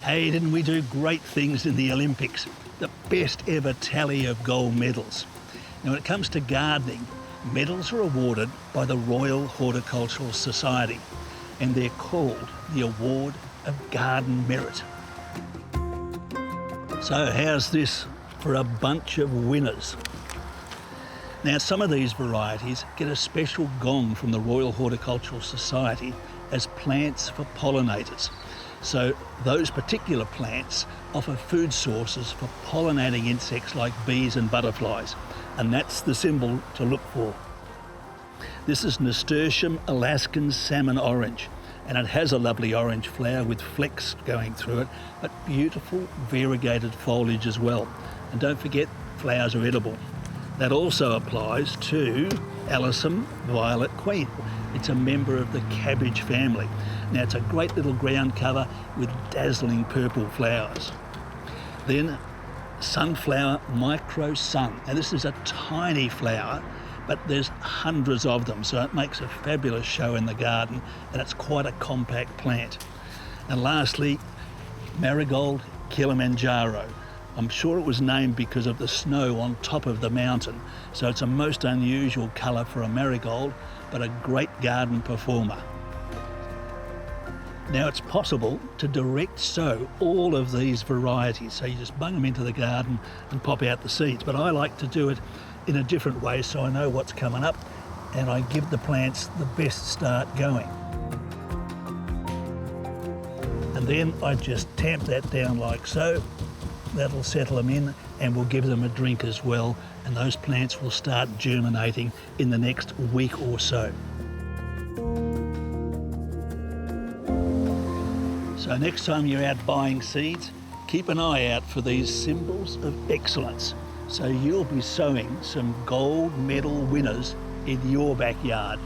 Hey, didn't we do great things in the Olympics? The best ever tally of gold medals. Now, when it comes to gardening, medals are awarded by the Royal Horticultural Society, and they're called the Award of Garden Merit. So how's this for a bunch of winners? Now, some of these varieties get a special gong from the Royal Horticultural Society as plants for pollinators. So those particular plants offer food sources for pollinating insects like bees and butterflies, and that's the symbol to look for. This is Nasturtium Alaska Salmon Orange, and it has a lovely orange flower with flecks going through it, but beautiful variegated foliage as well. And don't forget, flowers are edible. That also applies to Alyssum Violet Queen. It's a member of the cabbage family. Now, it's a great little ground cover with dazzling purple flowers. Then sunflower Microsun. Now, this is a tiny flower, but there's hundreds of them, so it makes a fabulous show in the garden, and it's quite a compact plant. And lastly, Marigold Kilimanjaro. I'm sure it was named because of the snow on top of the mountain, so it's a most unusual colour for a marigold, but a great garden performer. Now, it's possible to direct sow all of these varieties, so you just bung them into the garden and pop out the seeds, but I like to do it in a different way so I know what's coming up and I give the plants the best start going. And then I just tamp that down like so. That'll settle them in and we'll give them a drink as well, and those plants will start germinating in the next week or so. So next time you're out buying seeds, keep an eye out for these symbols of excellence, so you'll be sowing some gold medal winners in your backyard.